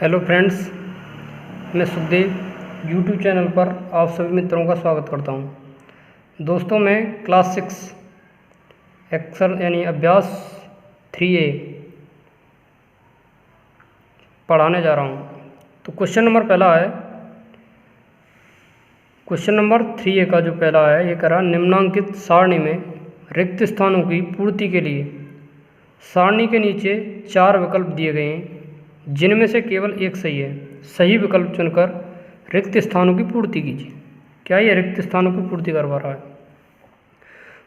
Hello friends, मैं Sukhdev YouTube channel पर आप सभी मित्रों का स्वागत करता हूं। दोस्तों, मैं क्लास 6 एक्सर यानी अभ्यास 3A पढ़ाने जा रहा हूं। तो क्वेश्चन नंबर पहला है, क्वेश्चन नंबर 3A का जो पहला है ये कह रहा, निम्नांकित सारणी में रिक्त स्थानों की पूर्ति के लिए सारणी के नीचे 4 विकल्प दिए गए हैं जिनमें से केवल एक सही है। सही विकल्प चुनकर रिक्त स्थानों की पूर्ति कीजिए। क्या ये रिक्त स्थानों की पूर्ति करवा रहा है?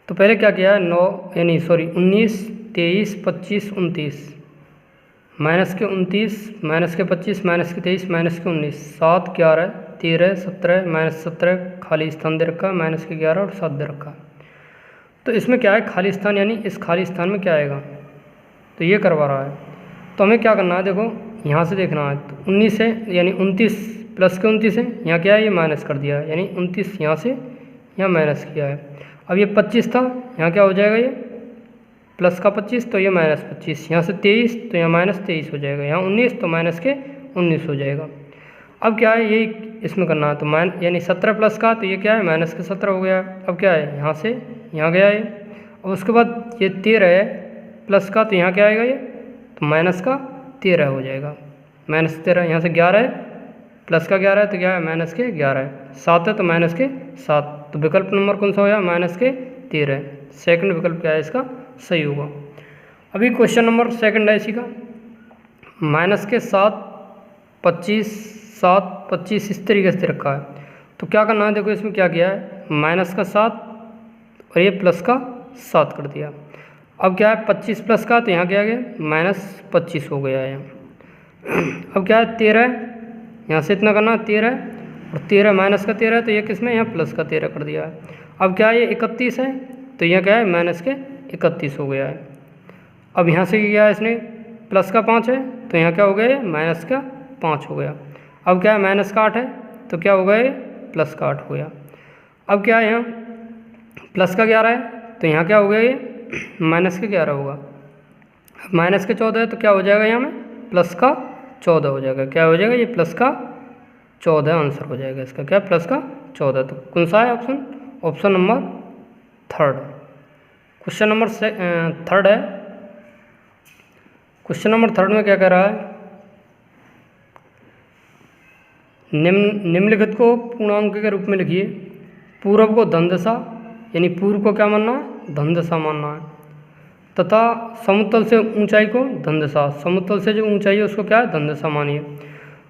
तो पहले क्या किया है, 19, 23, 25, 29, माइनस के 29, माइनस के 25, माइनस के 23, माइनस के 19, 7, 11, 13, 17, माइनस 17 खाली स्थान दे रखा है, माइनस के 11 और 7 दे रखा है। तो इसमें क्या है, खाली स्थान, यानी इस खाली स्थान में क्या आएगा, तो ये करवा रहा है। तो हमें क्या करना है, देखो यहाँ से देखना है। तो 19 है यानी 29 प्लस के 29 है, यहाँ क्या है, ये माइनस कर दिया है, यानी 29 यहाँ से यहाँ माइनस किया है। अब ये 25 था, यहाँ क्या हो जाएगा, ये प्लस का 25 तो ये माइनस 25, यहाँ से 23 तो यहाँ माइनस 23 हो जाएगा, यहाँ 19 तो माइनस के 19 हो जाएगा। अब क्या है, यही इसमें करना है। तो यानी 17 प्लस का, तो ये क्या है, माइनस के 17 हो गया। अब क्या है, यहाँ से यहाँ गया ये। और उसके बाद ये 13 है प्लस का, तो यहाँ क्या आएगा, ये तो माइनस का 13 हो जाएगा, माइनस 13। यहाँ से 11 है प्लस का 11 है, तो क्या है, माइनस के 11 है। 7 है तो माइनस के 7। तो विकल्प नंबर कौन सा हो गया, माइनस के 13। सेकंड विकल्प क्या है इसका, सही होगा। अभी क्वेश्चन नंबर सेकंड है इसी का, माइनस के 7, 25, 7, 25 इस तरीके से रखा है। तो क्या करना है, देखो इसमें क्या किया है, माइनस का 7 और ये प्लस का 7 कर दिया। अब क्या है, 25 प्लस का, तो यहाँ क्या गया, माइनस 25 हो गया है यहाँ। अब क्या है, 13 है, यहाँ से इतना करना, 13 और 13 माइनस का 13 है, तो ये किसमें, यहाँ प्लस का 13 कर दिया है। अब क्या है, ये 31 है, तो यहाँ क्या है, माइनस के 31 हो गया है। अब यहाँ से क्या है, इसने प्लस का 5 है, तो यहाँ क्या हो गया, माइनस का 5 हो गया। अब क्या है, माइनस का 8 है, तो क्या हो गया, ये प्लस का 8 हो गया। अब क्या है, यहाँ प्लस का 11 है, तो यहाँ क्या हो गया, ये माइनस के 11 होगा। माइनस के 14 है, तो क्या हो जाएगा, यहाँ में प्लस का 14 हो जाएगा। क्या हो जाएगा, ये प्लस का 14 आंसर हो जाएगा इसका, क्या प्लस का 14। तो कौन सा है option, option number third. Question number third है, क्वेश्चन नंबर थर्ड में क्या कह रहा है, निम्नलिखित को पूर्णांक के रूप में लिखिए। पूर्व को धन दशा, यानी पूर्व को क्या मानना है, धन दशा मानना है, तथा समतल से ऊंचाई को धन दशा, समतल से जो ऊंचाई है उसको क्या है, धन दशा मानिए।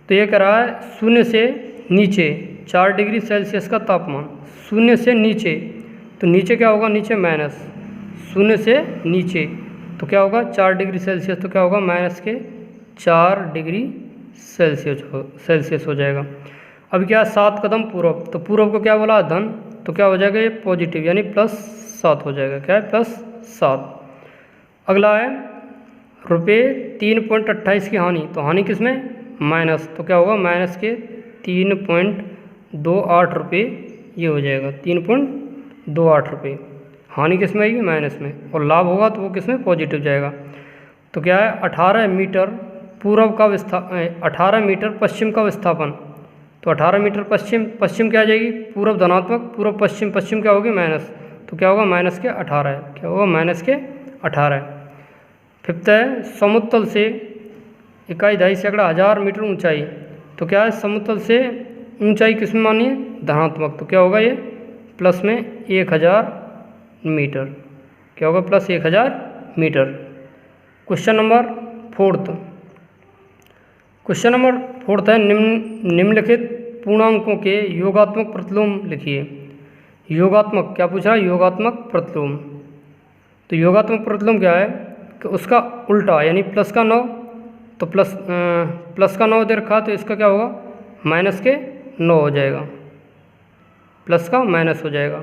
तो ये कह रहा है, शून्य से नीचे 4 डिग्री सेल्सियस का तापमान, शून्य से नीचे, तो नीचे क्या होगा, नीचे माइनस, शून्य से नीचे तो क्या होगा, 4 डिग्री सेल्सियस, तो क्या होगा, माइनस के 4 डिग्री सेल्सियस हो जाएगा। अब क्या है, 7 कदम पूर्व, तो पूर्व को क्या बोला, धन, तो क्या हो जाएगा, ये पॉजिटिव यानी +7 हो जाएगा। क्या है, +7। अगला है रुपये 3.28 की हानि, तो हानि किसमें, माइनस, तो क्या होगा, माइनस के 3.28 रुपये ये हो जाएगा, 3.28 रुपये। हानि किसमें आएगी, माइनस में, और लाभ होगा तो वो किसमें, पॉजिटिव जाएगा। तो क्या है, 18 मीटर पूर्व का 18 मीटर पश्चिम का विस्थापन, तो 18 मीटर पश्चिम क्या आ जाएगी, पूर्व धनात्मक, पूर्व पश्चिम क्या होगी, माइनस, तो क्या होगा, माइनस के 18 है, क्या होगा, माइनस के 18। फिफ्थ है, समुतल से इकाई दहाई सैकड़ा 1000 मीटर ऊंचाई, तो क्या है, समुतल से ऊंचाई किसमें मानी है, धनात्मक, तो क्या होगा, ये प्लस में 1000 मीटर, क्या होगा, plus 1000 metre. Question number fourth, question number fourth है, निम्नलिखित पूर्णांकों के योगात्मक प्रतिलोम लिखिए। योगात्मक क्या पूछ रहा है, योगात्मक प्रतिलोम। तो योगात्मक प्रतिलोम क्या है कि उसका उल्टा, यानी प्लस का 9, तो प्लस का 9 दे रखा, तो इसका क्या होगा, माइनस के 9 हो जाएगा, प्लस का माइनस हो जाएगा।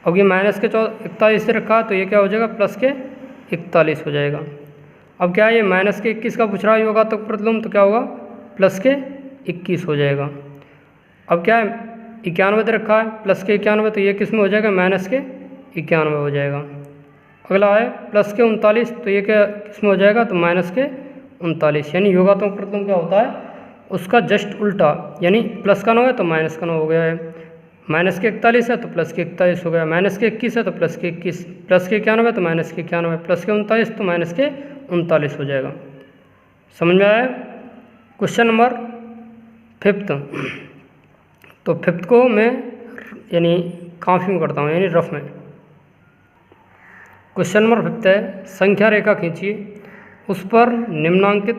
अब ये माइनस के 41 से रखा, तो ये क्या हो जाएगा, प्लस के 41 हो जाएगा। अब क्या है, ये माइनस के 21 का पूछ रहा है योगात्मक प्रतिलोम, तो क्या होगा, प्लस के 21 हो जाएगा। अब क्या है, 91 दे रखा है, प्लस के 91, तो ये किस में हो जाएगा, माइनस के 91 हो जाएगा। अगला है प्लस के 39, तो ये क्या किस में हो जाएगा, तो माइनस के 39, यानी योगात्मक प्रतिलोम क्या होता है, उसका जस्ट उल्टा, यानी प्लस का 9 है तो माइनस का 9 हो गया है, माइनस के 41 है तो प्लस के 41 हो गया, माइनस के 21 है तो प्लस के 21, प्लस के 91 तो माइनस के 91, प्लस के 39 तो माइनस के 39 हो जाएगा। समझ में आया? Question number 5th। तो 5th को मैं यानी काफ़ी में करता हूँ, यानी रफ में। क्वेश्चन नंबर 5th है, संख्या रेखा खींचिए, उस पर निम्नांकित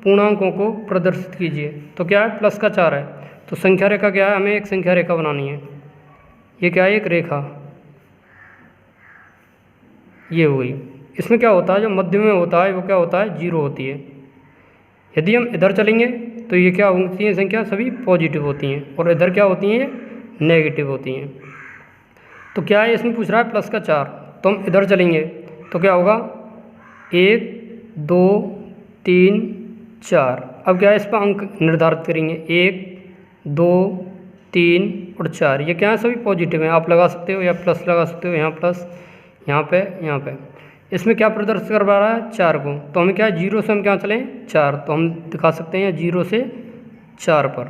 पूर्णांकों को प्रदर्शित कीजिए। तो क्या है? प्लस का 4 है, तो संख्या रेखा क्या है? हमें एक संख्या रेखा बनानी है। ये क्या है? एक रेखा, ये हो गई। इसमें क्या होता है, जो मध्य में होता है वो क्या होता है? 0 होती है। यदि हम इधर चलेंगे तो ये क्या होती हैं? संख्या सभी पॉजिटिव होती हैं, और इधर क्या होती हैं? नेगेटिव होती हैं। तो क्या है? इसमें पूछ रहा है प्लस का 4, तो हम इधर चलेंगे तो क्या होगा? 1 2 3 4। अब क्या है? इस पर अंक निर्धारित करेंगे, 1 2 3 और 4। ये क्या है? सभी पॉजिटिव हैं। आप लगा सकते हो या प्लस लगा सकते हो, यहाँ प्लस, यहाँ पे, यहाँ पे। इसमें क्या प्रदर्शित करवा रहा है? 4 को। तो हमें क्या है? 0 से हम क्या चलें? 4, तो हम दिखा सकते हैं 0 से 4 पर।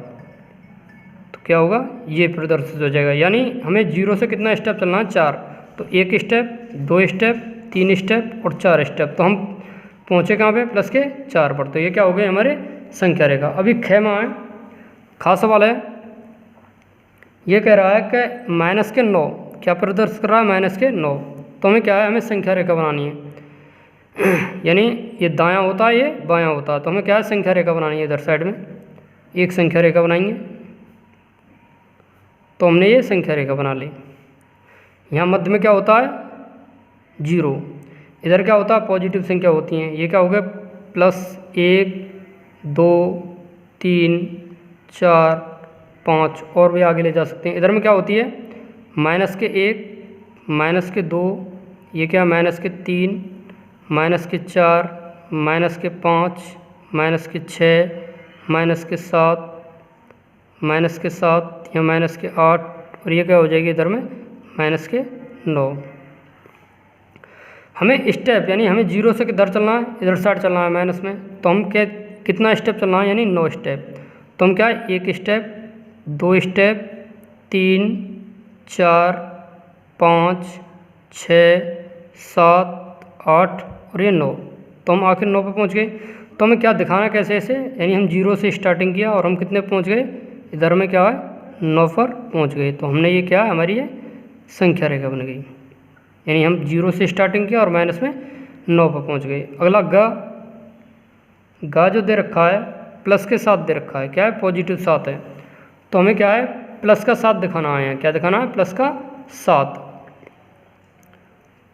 तो क्या होगा? ये प्रदर्शित हो जाएगा। यानी हमें 0 से कितना स्टेप चलना है? 4। तो 1 स्टेप, 2 स्टेप, 3 स्टेप और 4 स्टेप। तो हम पहुँचे कहाँ पे? प्लस के 4 पर। तो ये क्या हो गए? हमारे संख्या रेखा। अभी खेमा है, खास सवाल है। ये कह रहा है कि माइनस के 9 क्या प्रदर्शित कर रहा है? माइनस के 9। तो हमें क्या है? हमें संख्या रेखा बनानी है। यानी ये दायां होता है, ये बायां होता है, तो हमें क्या है? संख्या रेखा बनानी है। इधर साइड में एक संख्या रेखा बनाएंगे, तो हमने ये संख्या रेखा बना ली। यहाँ मध्य में क्या होता है? 0। इधर क्या होता है? पॉजिटिव संख्या होती हैं। ये क्या हो गया? प्लस 1 2 3 4 5, और भी आगे ले जा सकते हैं। इधर में क्या होती है? माइनस के 1, माइनस के 2, ये क्या? माइनस के 3, माइनस के 4, माइनस के 5, माइनस के 6, माइनस के 7, माइनस के 7 या माइनस के 8, और ये क्या हो जाएगी? इधर में माइनस के 9। हमें स्टेप, यानी हमें 0 से किधर चलना है? इधर साइड चलना है माइनस में। तो हम क्या, कितना स्टेप चलना है? यानी 9 स्टेप। तो हम क्या है? 1 स्टेप, 2 स्टेप, 3 4 5 6 7 8 और ये 9। तो हम आखिर 9 पे पहुंच गए। तो हमें क्या दिखाना, कैसे ऐसे? यानी हम 0 से स्टार्टिंग किया और हम कितने पहुंच गए? इधर में क्या है? 9 पर पहुंच गए। तो हमने ये क्या, हमारी ये संख्या रेखा बन गई। यानी हम 0 से स्टार्टिंग किया और माइनस में 9 पर पहुंच गए। अगला गा जो दे रखा है प्लस के 7 दे रखा है, क्या है? पॉजिटिव 7 है। तो हमें क्या है? प्लस का 7 दिखाना है। क्या दिखाना है? प्लस का 7।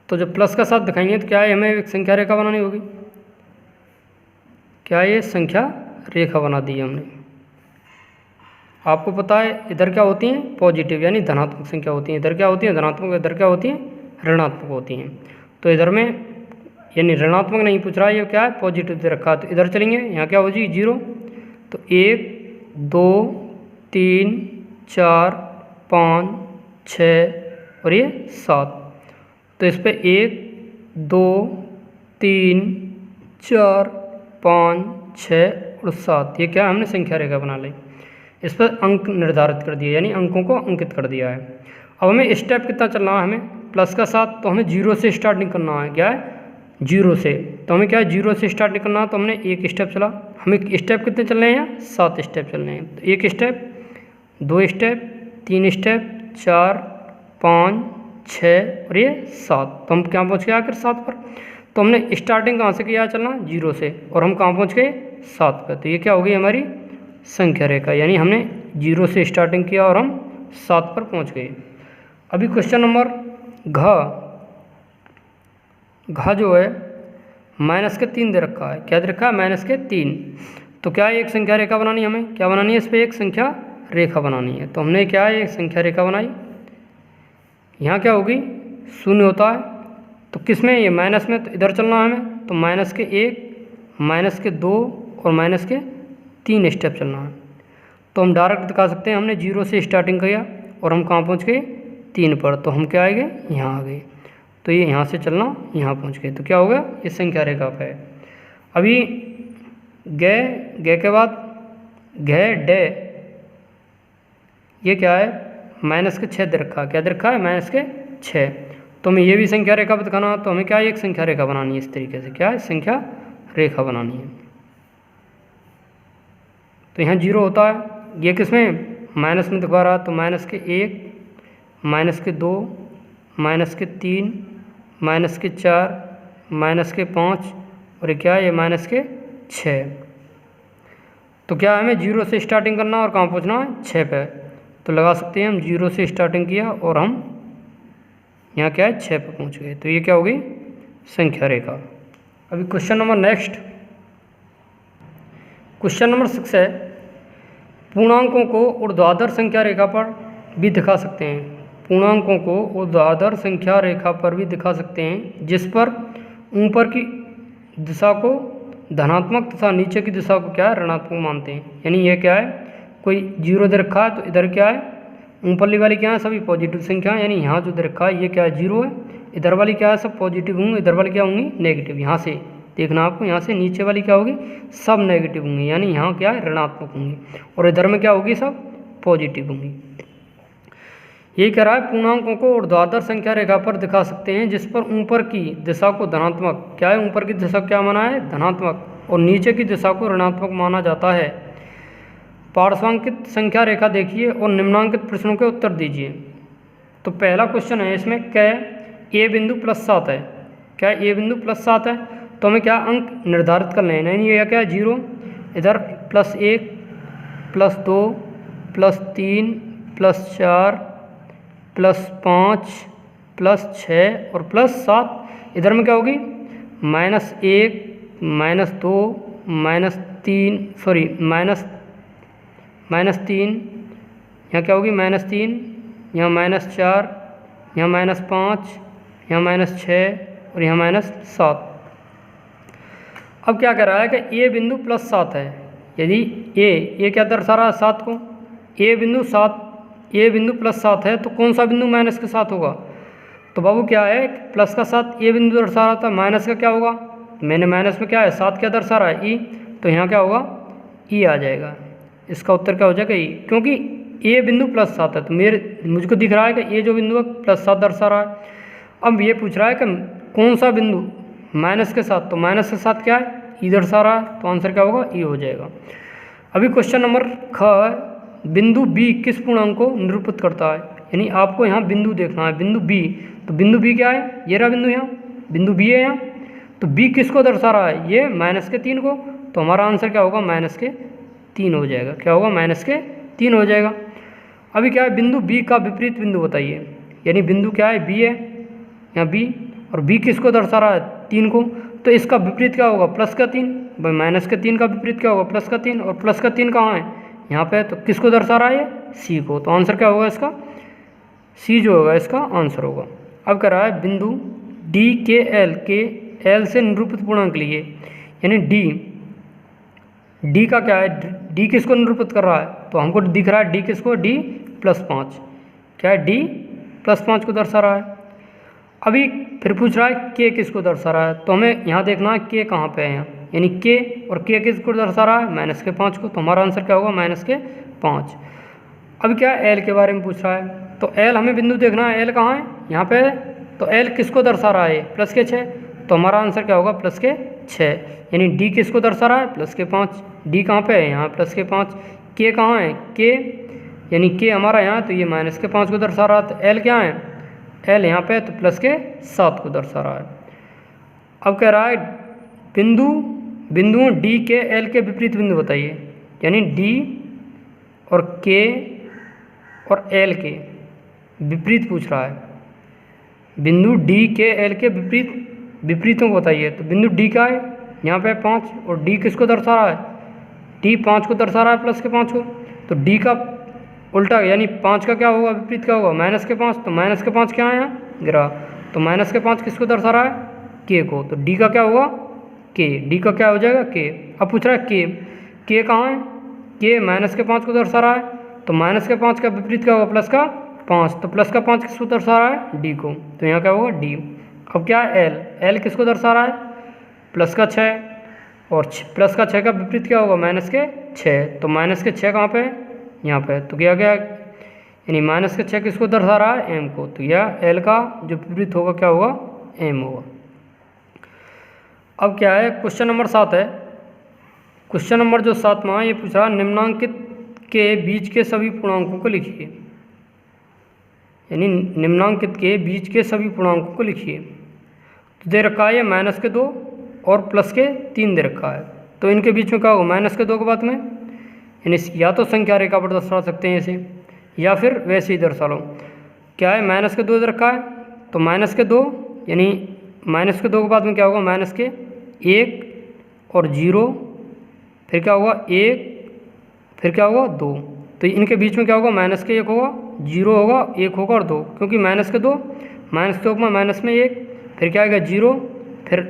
तो जब प्लस का 7 दिखाएंगे तो क्या है? हमें एक संख्या रेखा बनानी होगी। क्या ये संख्या रेखा बना दी है हमने। आपको पता है इधर क्या होती हैं? पॉजिटिव, यानी धनात्मक संख्या होती हैं। इधर क्या होती है? धनात्मक। इधर क्या होती हैं? ऋणात्मक होती हैं। तो इधर में यानी ऋणात्मक नहीं पूछ रहा है, ये क्या है? पॉजिटिव दे रखा है। तो इधर चलेंगे, यहाँ क्या हो जाएगी? 0। तो 1 2 3 4 5 6 और ये 7। तो इस पर 1 2 3 4 5 6 और 7, ये क्या हमने संख्या रेखा बना ली। इस पर अंक निर्धारित कर दिए, यानी अंकों को अंकित कर दिया है। अब हमें स्टेप कितना चलना है? हमें प्लस का 7, तो हमें 0 से स्टार्ट नहीं करना है। क्या है? 0 से। तो हमें क्या है? 0 से स्टार्ट नहीं करना है। तो हमने एक स्टेप चला। हमें स्टेप कितने चलने हैं? 7 स्टेप चलने हैं। तो 1 स्टेप, 2 स्टेप, 3 स्टेप, 4 5 6 और ये 7। तो हम क्या पहुँच गए? आखिर 7 पर। तो हमने स्टार्टिंग कहाँ से किया? चलना 0 से, और हम कहाँ पहुँच गए? 7 पर। तो ये क्या हो गई? हमारी संख्या रेखा। यानी हमने 0 से स्टार्टिंग किया और हम 7 पर पहुँच गए। अभी क्वेश्चन नंबर घ जो है माइनस के 3 दे रखा है। क्या दे रखा है? माइनस के 3। तो क्या है? एक संख्या रेखा बनानी है हमें। क्या बनानी है? इस पर एक संख्या रेखा बनानी है। तो हमने क्या है? एक संख्या रेखा बनाई। यहाँ क्या होगी? 0 होता है। तो किस में? ये माइनस में। तो इधर चलना है हमें। तो माइनस के 1, माइनस के 2 और माइनस के 3 स्टेप चलना है। तो हम डायरेक्ट दिखा सकते हैं, हमने 0 से स्टार्टिंग किया और हम कहाँ पहुँच गए? 3 पर। तो हम क्या आएंगे? यहाँ आ गए। तो ये यहाँ से चलना यहाँ पहुँच गए। तो क्या होगा? ये संख्या रेखा पे है। अभी गए के बाद घ डे, ये क्या है, माइनस के 6 दे रखा है। क्या दे रखा है, माइनस के 6। तो हमें ये भी संख्या रेखा दिखाना, तो हमें क्या है, एक संख्या रेखा बनानी है इस तरीके से। क्या है, संख्या रेखा बनानी है। तो यहाँ 0 होता है, ये किसमें, माइनस में दिखा रहा है, तो माइनस के 1, माइनस के 2, माइनस के 3, माइनस के 4, माइनस के 5, और ये क्या है, ये माइनस के 6। तो क्या हमें 0 से स्टार्टिंग करना और कहाँ पहुँचना है, 6 पे। तो लगा सकते हैं हम 0 से स्टार्टिंग किया और हम यहाँ क्या है, 6 पे पहुँच गए। तो ये क्या होगी, संख्या रेखा। अभी question number next, question number 6 है, पूर्णांकों को ऊर्ध्वाधर संख्या रेखा पर भी दिखा सकते हैं। पूर्णांकों को ऊर्ध्वाधर संख्या रेखा पर भी दिखा सकते हैं, जिस पर ऊपर की दिशा को धनात्मक तथा नीचे की दिशा को क्या है, ऋणात्मक मानते हैं। यानी ये क्या है, कोई 0 दे रखा है, तो इधर क्या है, ऊपरली वाली क्या है, सभी पॉजिटिव संख्या, यानी यहाँ जो दे रखा है ये क्या है, 0 है। इधर वाली क्या है, सब पॉजिटिव होंगे, इधर वाली क्या होंगी, नेगेटिव। यहाँ से देखना आपको, यहाँ से नीचे वाली क्या होगी, सब नेगेटिव होंगी, यानी यहाँ क्या है, ऋणात्मक होंगी, और इधर में क्या होगी, सब पॉजिटिव होंगी। ये कह रहा है, पूर्णांकों को ऊर्ध्वाधर संख्या रेखा पर दिखा सकते हैं, जिस पर ऊपर की दिशा को धनात्मक, क्या है, ऊपर की दिशा क्या माना है, धनात्मक, और नीचे की दिशा को ऋणात्मक माना जाता है। पार्श्वांकित संख्या रेखा देखिए और निम्नांकित प्रश्नों के उत्तर दीजिए। तो पहला क्वेश्चन है, इसमें क्या है, ए बिंदु +7 है। क्या ए बिंदु +7 है, तो हमें क्या अंक निर्धारित कर लेना है, यानी ये क्या है, 0, इधर +1, +2, +3, +4, +5, +6 और +7। इधर में क्या होगी, -1, -2, -3, सॉरी -3, यहाँ क्या होगी, -3, यहाँ -4, यहाँ -5, यहाँ -6 और यहाँ -7। अब क्या कह रहा है कि ए बिंदु +7 है। यदि ए क्या दर्शा रहा है, 7 को, ए बिंदु +7 है, तो कौन सा बिंदु माइनस के साथ होगा, तो बाबू क्या है, प्लस का 7 ए बिंदु दर्शा रहा था, माइनस का क्या होगा, मैंने माइनस में क्या है, 7 क्या दर्शा रहा है, ई, तो यहाँ क्या होगा, ई आ जाएगा। इसका उत्तर क्या हो जाएगा, ई, क्योंकि ए बिंदु +7 है, तो मुझको दिख रहा है कि ए जो बिंदु है +7 दर्शा रहा है। अब ये पूछ रहा है कि कौन सा बिंदु माइनस के साथ, तो माइनस के साथ क्या है, ई दर्शा रहा है, तो आंसर क्या होगा, ई हो जाएगा। अभी क्वेश्चन नंबर ख, बिंदु बी किस पूर्णांक को निरूपित करता है। यानी आपको यहाँ बिंदु देखना है, बिंदु बी, तो बिंदु बी क्या है, ये रहा बिंदु, यहाँ बिंदु बी है यहाँ, तो बी किसको दर्शा रहा है, ये -3 को, तो हमारा आंसर क्या होगा, -3 हो जाएगा। क्या होगा, -3 हो जाएगा। अभी क्या है, बिंदु बी का विपरीत बिंदु बताइए। यानी बिंदु क्या है, बी है, यहाँ बी, और बी किसको दर्शा रहा है, 3 को, तो इसका विपरीत क्या होगा, +3। भाई -3 का विपरीत क्या होगा, +3, और +3 कहाँ है, यहाँ पे, तो किसको दर्शा रहा है, सी को, तो आंसर क्या होगा इसका, सी जो होगा इसका आंसर होगा। अब कह रहा है, बिंदु डी के एल से निरूपित पूर्णांक लिए। यानी डी का क्या है, डी किसको निरूपित कर रहा है, तो हमको दिख रहा है डी किसको, डी +5, क्या है, डी +5 को दर्शा रहा है। अभी फिर पूछ रहा है के किसको दर्शा रहा है, तो हमें यहाँ देखना है के कहाँ पे है, यहाँ यानी के, और के किसको दर्शा रहा है, -5 को, तो हमारा आंसर क्या होगा, -5। अब क्या एल के बारे में पूछ रहा है, तो एल हमें बिंदु देखना है, एल कहाँ है, यहाँ पे है, तो एल किसको दर्शा रहा है, +6, तो हमारा आंसर क्या होगा, +6। यानी डी किसको दर्शा रहा है, +5, डी कहाँ पे है, यहाँ +5, के कहाँ है, के, यानी के हमारा यहाँ, तो ये -5 को दर्शा रहा है, तो एल क्या है, एल यहाँ पे, तो +7 को दर्शा रहा है। अब कह रहा है, बिंदुओं डी के एल के विपरीत बिंदु बताइए। यानी डी और के और एल के विपरीत पूछ रहा है, बिंदु डी के एल के विपरीतों को बताइए। तो बिंदु डी का है, यहाँ पे 5, और डी किसको दर्शा रहा है, डी 5 को दर्शा रहा है, +5 को, तो डी का उल्टा, यानी 5 का क्या होगा, विपरीत क्या होगा, -5, तो -5 क्या है, यहाँ गिरा, तो -5 किसको दर्शा रहा है, के को, तो डी का क्या होगा, के, डी का क्या हो जाएगा, के। अब पूछ रहा है के कहाँ है, के -5 को दर्शा रहा है, तो -5 का विपरीत क्या होगा, +5, तो +5 किसको दर्शा रहा है, डी को, तो यहाँ क्या होगा, डी। अब क्या है, एल किसको दर्शा रहा है, +6, और +6 का विपरीत क्या होगा, 6, तो माइनस के 6 कहाँ पे है, यहाँ पे है। तो क्या क्या यानी माइनस के 6 किसको दर्शा रहा है, m को। तो यह l का जो विपरीत होगा क्या होगा, m होगा। अब क्या है, क्वेश्चन नंबर 7 है। क्वेश्चन नंबर जो 7वां ये पूछ रहा है निम्नांकित के बीच के सभी पूर्णांकों को लिखिए, यानी निम्नांकित के बीच के सभी पूर्णांकों को लिखिए। तो दे रखा है ये माइनस के 2 और प्लस के 3 दे रखा है। तो इनके बीच में क्या होगा, माइनस के 2 के बाद में यानी या तो संख्या रेखा पर दर्शा सकते हैं ऐसे, या फिर वैसे ही दर्शा लो। क्या है, माइनस के 2 दे रखा है, तो माइनस के 2 यानी माइनस के 2 के बाद में क्या होगा, माइनस के 1 और 0, फिर क्या होगा 1, फिर क्या होगा 2। तो इनके बीच में क्या होगा, माइनस के 1 होगा, 0 होगा, 1 होगा और 2, क्योंकि माइनस के 2 में माइनस में 1, फिर क्या आएगा 0, फिर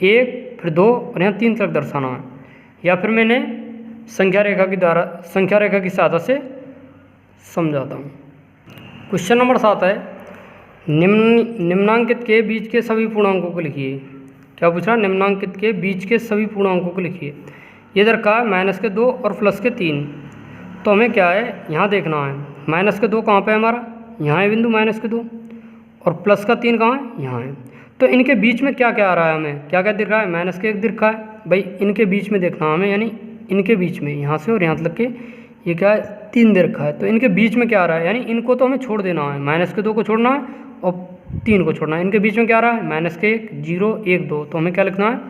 1, फिर 2 और यहाँ 3 तक दर्शाना है। या फिर मैंने संख्या रेखा की सहायता से समझाता हूँ। क्वेश्चन नंबर 7 है निम्नांकित के बीच के सभी पूर्णांकों को लिखिए। क्या पूछ रहा है, निम्नांकित के बीच के सभी पूर्णांकों को लिखिए। ये दरका है माइनस के 2 और प्लस के 3। तो हमें क्या है, यहाँ देखना है माइनस के 2 कहाँ पे है हमारा, यहाँ है बिंदु माइनस के 2, और प्लस का 3 कहाँ है, यहाँ है। तो इनके बीच में क्या क्या आ रहा है, हमें क्या क्या दिख रहा है, माइनस के 1 दिख रहा है भाई, इनके बीच में देखना हमें, यानी इनके बीच में यहाँ से और यहाँ तक के ये क्या है 3 दे रखा है। तो इनके बीच में क्या आ रहा है, यानी इनको तो हमें छोड़ देना है, माइनस के 2 को छोड़ना है और 3 को छोड़ना है। इनके बीच में क्या आ रहा है, माइनस के 1, 0, 1, 2। तो हमें क्या लिखना है,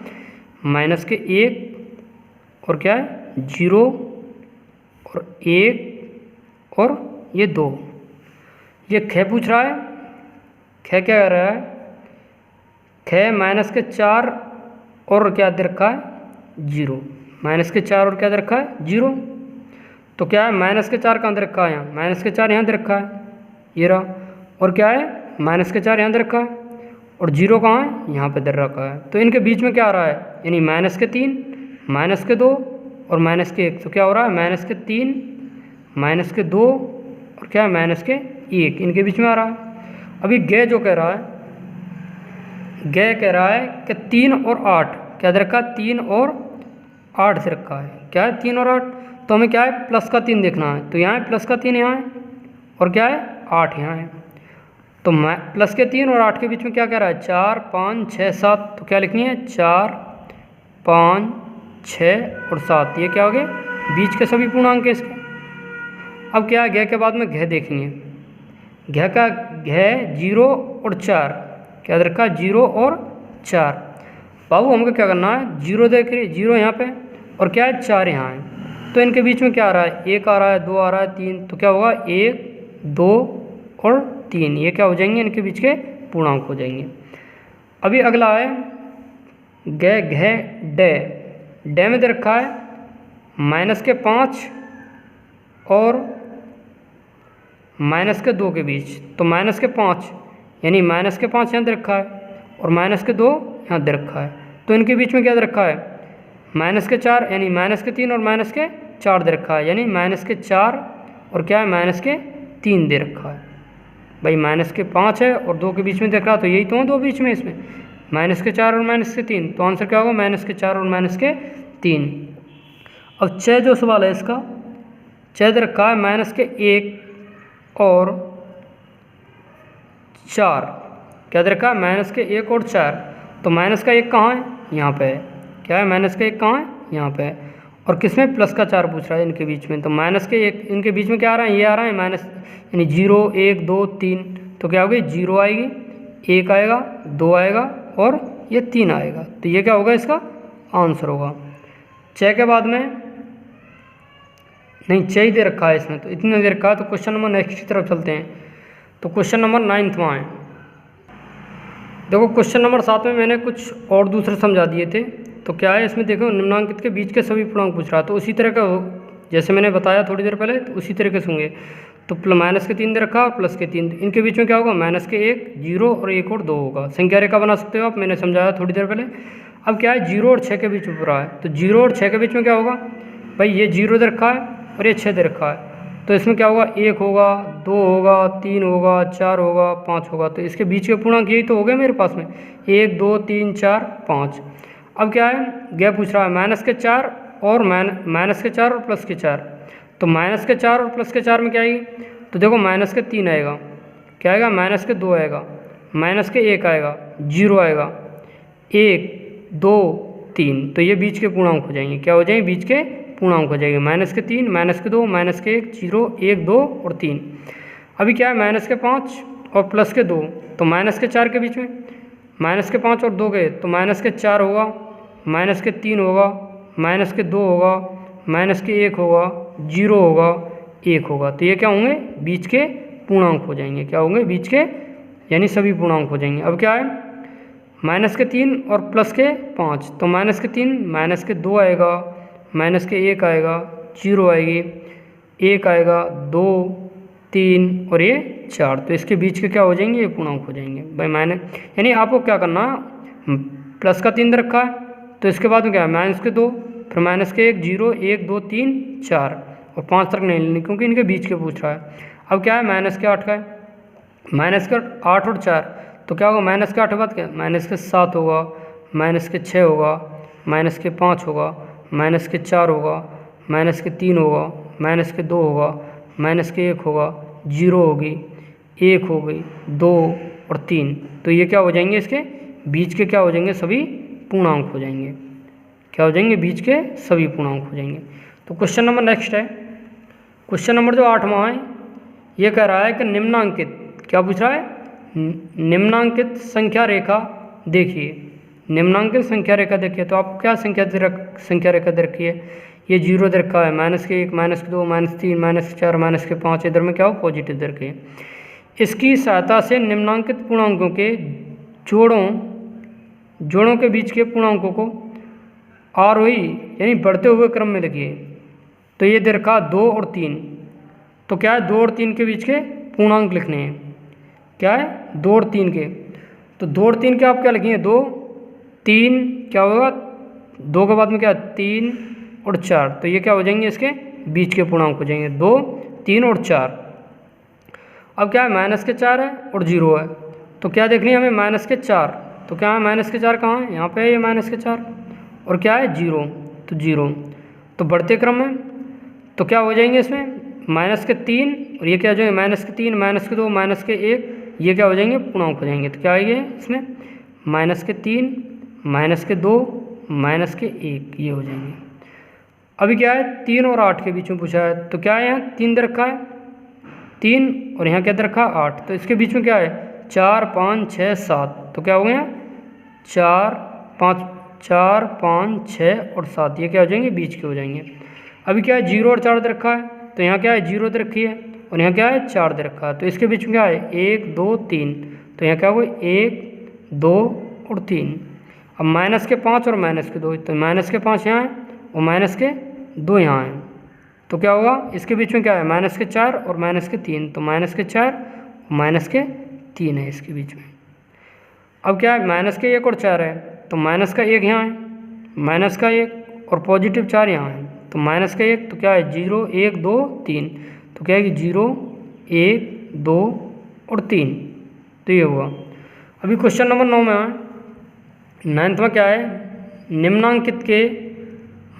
माइनस के 1 और क्या है 0 और 1 और ये 2। ये ख पूछ रहा है, ख क्या कर रहा है, ख माइनस के 4 और क्या दे रखा है 0, माइनस के 4 और क्या दे रखा है 0। तो क्या है, माइनस के 4 कहाँ दे रखा है, यहाँ माइनस के 4 यहाँ दे रखा है, ये रहा, और क्या है माइनस के 4 यहाँ दे रखा है, और 0 कहाँ है, यहाँ पे दे रखा है। तो इनके बीच में क्या आ रहा है, यानी माइनस के 3, माइनस के 2 और माइनस के 1। तो क्या हो रहा है, माइनस के 3, माइनस के 2 और क्या है माइनस के 1, इनके बीच में आ रहा है। अभी ग जो कह रहा है, ग कह रहा है कि 3 और 8 क्या दे रखा है, 3 और 8 से रखा है, क्या है 3 और 8। तो हमें क्या है, प्लस का 3 देखना है। तो यहाँ है प्लस का 3 यहाँ है, और क्या है 8 यहाँ है। तो प्लस के 3 और 8 के बीच में क्या कह रहा है, 4, 5, 6, 7। तो क्या लिखनी है, 4, 5, 6 और 7। ये क्या हो गए, बीच के सभी पूर्णांक इसके। अब क्या है, घ के बाद में घ देखेंगे, घ का घ 0 और 4 क्या रखा, 0 और 4। बाबू हमको क्या करना है, 0 देख रही, 0 यहाँ पे और क्या है 4 यहाँ है। तो इनके बीच में क्या आ रहा है, 1 आ रहा है, 2 आ रहा है, 3। तो क्या होगा 1, 2 और 3, ये क्या हो जाएंगे, इनके बीच के पूर्णांक हो जाएंगे। अभी अगला है ग घ डे। डे में दे रखा है माइनस के 5 और माइनस के 2 के बीच। तो माइनस के 5 यानी माइनस के 5 यहाँ दे रखा है और माइनस के 2 यहाँ दे रखा है। तो इनके बीच में क्या दे रखा है, माइनस के 4 यानी माइनस के 3 और माइनस के 4 दे रखा है, यानी माइनस के 4 और क्या है माइनस के 3 दे रखा है। भाई माइनस के 5 है और 2 के बीच में देख रहा, तो यही तो है 2 बीच में, इसमें माइनस के 4 और माइनस के 3। तो आंसर क्या होगा, माइनस के 4 और माइनस के 3। अब 6 जो सवाल है इसका, 6 दे रखा है माइनस के 1 और 4। क्या दे रखा है, माइनस के 1 और 4। तो माइनस का 1 कहाँ है, यहाँ पे है। क्या है, माइनस का 1 कहाँ है, यहाँ पे है। और किसमें, प्लस का 4 पूछ रहा है इनके बीच में। तो माइनस के 1 इनके बीच में क्या आ रहा है, ये आ रहा है माइनस, यानी 0, 1, 2, 3। तो क्या होगी, 0 आएगी, 1 आएगा, 2 आएगा और ये 3 आएगा। तो ये क्या होगा, इसका आंसर होगा। 6 के बाद में नहीं, 6 ही दे रखा है इसमें, तो इतने दे रखा है। तो क्वेश्चन नंबर नेक्स्ट की तरफ चलते हैं। तो क्वेश्चन नंबर 9वां है। देखो क्वेश्चन नंबर 7 में मैंने कुछ और दूसरे समझा दिए थे। तो क्या है इसमें, देखो निम्नांकित के बीच के सभी पूर्णांक पूछ रहा है। तो उसी तरह का जैसे मैंने बताया थोड़ी देर पहले, तो उसी तरीके से होंगे। तो माइनस के 3 दे रखा और प्लस के 3, इनके बीच में क्या होगा, माइनस के 1, 0 और 1 और 2 होगा। संख्या रेखा बना सकते हो आप, मैंने समझाया थोड़ी देर पहले। अब क्या है, 0 और 6 के बीच में पूरा है। तो 0 और 6 के बीच में क्या होगा, भाई ये 0 दे रखा है और ये 6 दे रखा है। तो इसमें क्या होगा, 1 होगा, 2 होगा, 3 होगा, 4 होगा, 5 होगा। तो इसके बीच के पूर्णांक यही तो हो गए मेरे पास में, 1, 2, 3, 4, 5। अब क्या है, गैप पूछ रहा है माइनस के 4 और माइनस के 4 और प्लस के 4। तो माइनस के 4 और प्लस के 4 में क्या आएगी, तो देखो माइनस के 3 आएगा, क्या आएगा, माइनस के 2 आएगा, माइनस के 1 आएगा, 0 आएगा, 1 2 3। तो ये बीच के पूर्णांक हो जाएंगे, क्या हो जाएंगे, बीच के पूर्णांक हो जाएंगे। माइनस के 3, माइनस के 2, माइनस के 1, 0 1 2 और 3। अभी क्या है, माइनस के 5 और प्लस के 2, तो माइनस के 4 के बीच में माइनस के 5 और 2 गए तो माइनस के 4 होगा, माइनस के 3 होगा, माइनस के 2 होगा, माइनस के 1 होगा, 0 होगा, 1 होगा। तो ये क्या होंगे, बीच के पूर्णांक हो जाएंगे, क्या होंगे, बीच के यानी सभी पूर्णांक हो जाएंगे। अब क्या है, माइनस के 3 और प्लस के 5, तो माइनस के 3, माइनस के 2 आएगा, माइनस के 1 आएगा, 0 आएगी, 1 आएगा, 2 3 और ये 4। तो इसके बीच के क्या हो जाएंगे, ये पूर्णांक हो जाएंगे भाई। माइनस यानी आपको क्या करना, प्लस का 3 रखा है तो इसके बाद में क्या है, माइनस के 2, फिर माइनस के 1, 0 1 2 3 4 और 5 तक नहीं लेनी क्योंकि इनके बीच के पूछ रहा है। अब क्या है, माइनस के 8 का है, माइनस के 8 और 4, तो क्या होगा, माइनस के 8 के बाद क्या, माइनस के 7 होगा, माइनस के 6 होगा, माइनस के 5 होगा, माइनस के 4 होगा, माइनस के 3 होगा, माइनस के 2 होगा, माइनस के 1 होगा, 0 होगी, 1 हो गई, 2 और 3। तो ये क्या हो जाएंगे, इसके बीच के क्या हो जाएंगे, सभी पूर्णांक हो जाएंगे, क्या हो जाएंगे, बीच के सभी पूर्णांक हो जाएंगे। तो क्वेश्चन नंबर नेक्स्ट है, क्वेश्चन नंबर जो 8वां है, ये कह रहा है कि निम्नांकित, क्या पूछ रहा है, निम्नांकित संख्या रेखा देखिए, निम्नांकित संख्या रेखा देखिए। तो आपको क्या संख्या रेखा दे रखी है, ये 0 दे रखा है, माइनस के 1, माइनस के 2, माइनस 3, माइनस के 4, माइनस के 5, इधर में क्या हो, पॉजिटिव दे रखी है। इसकी सहायता से निम्नांकित पूर्णांकों के जोड़ों के बीच के पूर्णांकों को आरोही यानी बढ़ते हुए क्रम में लिखिए। तो ये दे रखा 2 और 3, तो क्या है, 2 और 3 के बीच के पूर्णांक लिखने हैं, क्या है, 2 और 3 के। तो 2 और 3 के आप क्या लिखेंगे, 2 3 क्या होगा, 2 के बाद में क्या, 3 और 4। तो ये क्या हो जाएंगे, इसके बीच के पूर्णांक हो जाएंगे, 2 3 और 4। अब क्या है, माइनस के 4 है और 0 है, तो क्या देखनी है हमें, माइनस के 4। तो क्या है, माइनस के 4 कहाँ है, यहाँ पे है ये माइनस के 4 और क्या है, 0, तो 0। तो बढ़ते क्रम में तो क्या हो जाएंगे, इसमें माइनस के 3 और ये क्या हो जाएंगे, माइनस के 3, माइनस के 2, माइनस के 1, ये क्या हो जाएंगे, पूर्णांक हो जाएंगे। तो क्या आएंगे इसमें, माइनस के 3, माइनस के 2, माइनस के 1, ये हो जाएंगे। अभी क्या है, 3 और 8 के बीच में पूछा है, तो क्या है, यहाँ 3 दे रखा है, 3 और यहाँ क्या दे रखा है, 8। तो इसके बीच में क्या है, 4 5 6 7। तो क्या हो गया, 4 5 6 और 7, ये क्या हो जाएंगे, बीच के हो जाएंगे। अभी क्या है, 0 और 4 दे रखा है, तो यहाँ क्या है, 0 दे रखी है और यहाँ क्या है, 4 दे रखा है। तो इसके बीच में क्या है, 1 2 3, तो यहाँ क्या होगा, 1 2 और 3। अब माइनस के 5 और माइनस के 2, तो माइनस के 5 यहाँ है और माइनस के 2 यहाँ है। तो क्या होगा, इसके बीच में क्या है, माइनस के 4 और माइनस के 3, तो माइनस के 4 और माइनस के 3 है इसके बीच में। अब क्या है, माइनस के 1 और 4 है, तो माइनस का 1 यहाँ है, माइनस का 1 और पॉजिटिव 4 यहाँ है, तो माइनस का 1, तो क्या है, 0 1 2 3, तो क्या है कि 0 1 2 और 3। तो ये हुआ। अभी क्वेश्चन नंबर 9 में है, 9th में क्या है, निम्नांकित के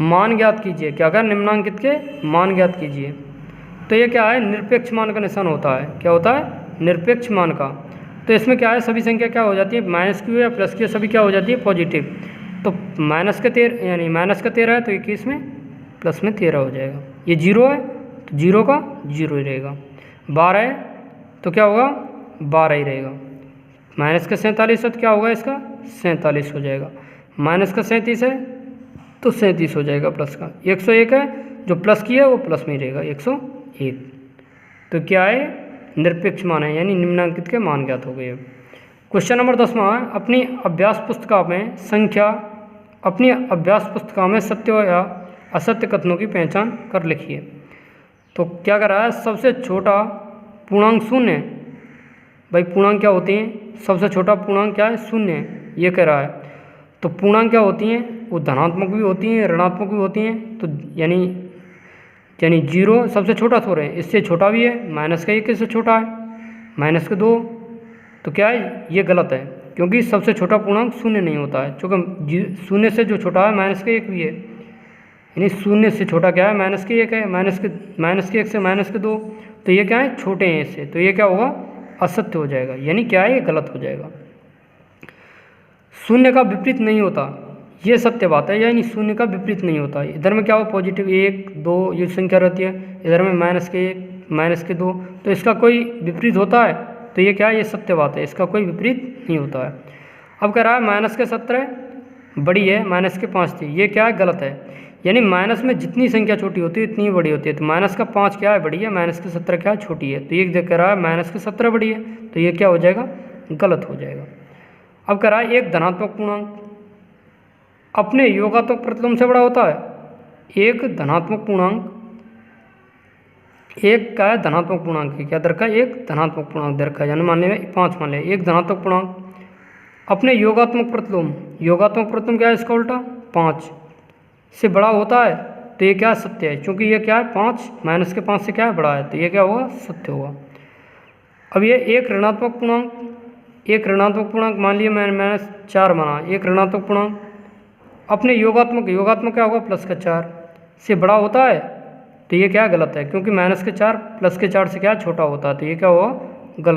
मान ज्ञात कीजिए। क्या कहा, निम्नांकित के मान ज्ञात कीजिए। तो ये क्या है, निरपेक्ष मान का निशान होता है, क्या होता है, निरपेक्ष मान का। तो इसमें क्या है, सभी संख्या क्या हो जाती है, माइनस क्यू या प्लस क्यू सभी क्या हो जाती है, पॉजिटिव। तो माइनस का 13 यानी माइनस का 13 है, तो 21 में प्लस में 13 हो जाएगा। ये 0 है तो 0 का 0 ही रहेगा। 12 है तो क्या होगा, 12 ही रहेगा। माइनस का 47 है तो क्या होगा, इसका 47 हो जाएगा। माइनस का 37 है तो 37 हो जाएगा प्लस का। 101 है, जो प्लस की है वो प्लस में ही रहेगा, 101। तो क्या है, निरपेक्ष मान है, यानी निम्नांकित के मान ज्ञात हो गए। क्वेश्चन नंबर 10वां है, अपनी अभ्यास पुस्तिका में सत्य या असत्य कथनों की पहचान कर लिखिए। तो क्या कर रहा है, सबसे छोटा पूर्णांक 0 है। भाई पूर्णांक क्या होती हैं, सबसे छोटा पूर्णांक क्या है, 0 है, ये कह रहा है। तो पूर्णांक क्या होती हैं, वो धनात्मक भी होती हैं, ऋणात्मक भी होती हैं। तो यानी 0 सबसे छोटा सो रहे हैं, इससे छोटा भी है, माइनस का 1 इससे छोटा है, माइनस के 2। तो क्या है, ये गलत है, क्योंकि सबसे छोटा पूर्णांक 0 नहीं होता है, क्योंकि 0 से जो छोटा है माइनस का 1 भी है, यानी शून्य से छोटा क्या है, माइनस के 1 है, माइनस के 1 से माइनस के 2, तो ये क्या है, छोटे हैं इससे, तो ये क्या होगा, असत्य हो जाएगा, यानी क्या है, ये गलत हो जाएगा। शून्य का विपरीत नहीं होता, ये सत्य बात है, यानी शून्य का विपरीत नहीं होता। इधर में क्या हो, पॉजिटिव 1 2 ये संख्या रहती है, इधर में माइनस के 1 माइनस के 2, तो इसका कोई विपरीत होता है, तो ये क्या है, ये सत्य बात है, इसका कोई विपरीत नहीं होता है। अब कह रहा है माइनस के 17 बड़ी है, माइनस के 5 थी, ये क्या है, गलत है, यानी माइनस में जितनी संख्या छोटी होती है उतनी बड़ी होती है, तो माइनस का 5 क्या है, बड़ी है, माइनस के 17 क्या है, छोटी है, तो ये देख कर रहा है माइनस के 17 बड़ी है, तो ये क्या हो जाएगा, गलत हो जाएगा। अब कह रहा है एक धनात्मक पूर्णांक अपने योगात्मक प्रतिलोम से बड़ा होता है। एक धनात्मक पूर्णांक, एक का है धनात्मक पूर्णांक है, क्या दर का, एक धनात्मक पूर्णांक दर का, यानी मान लिया 5 मान लिया, एक धनात्मक पूर्णांक अपने योगात्मक प्रतिलोम, योगात्मक प्रतिलोम क्या है, इसका उल्टा 5 से बड़ा होता है, तो ये क्या सत्य है, क्योंकि ये क्या है, 5 माइनस के 5 से क्या है, बड़ा है, तो ये क्या होगा, सत्य होगा। अब ये एक ऋणात्मक पूर्णांक, एक ऋणात्मक पूर्णांक मान लिया मैंने माइनस 4 माना, एक ऋणात्मक पूर्णांक अपने योगात्मक, योगात्मक क्या होगा, प्लस का 4 से बड़ा होता है, तो ये क्या गलत है, क्योंकि माइनस के 4 प्लस के 4 से क्या छोटा होता है, तो ये क्या होगा, गलत।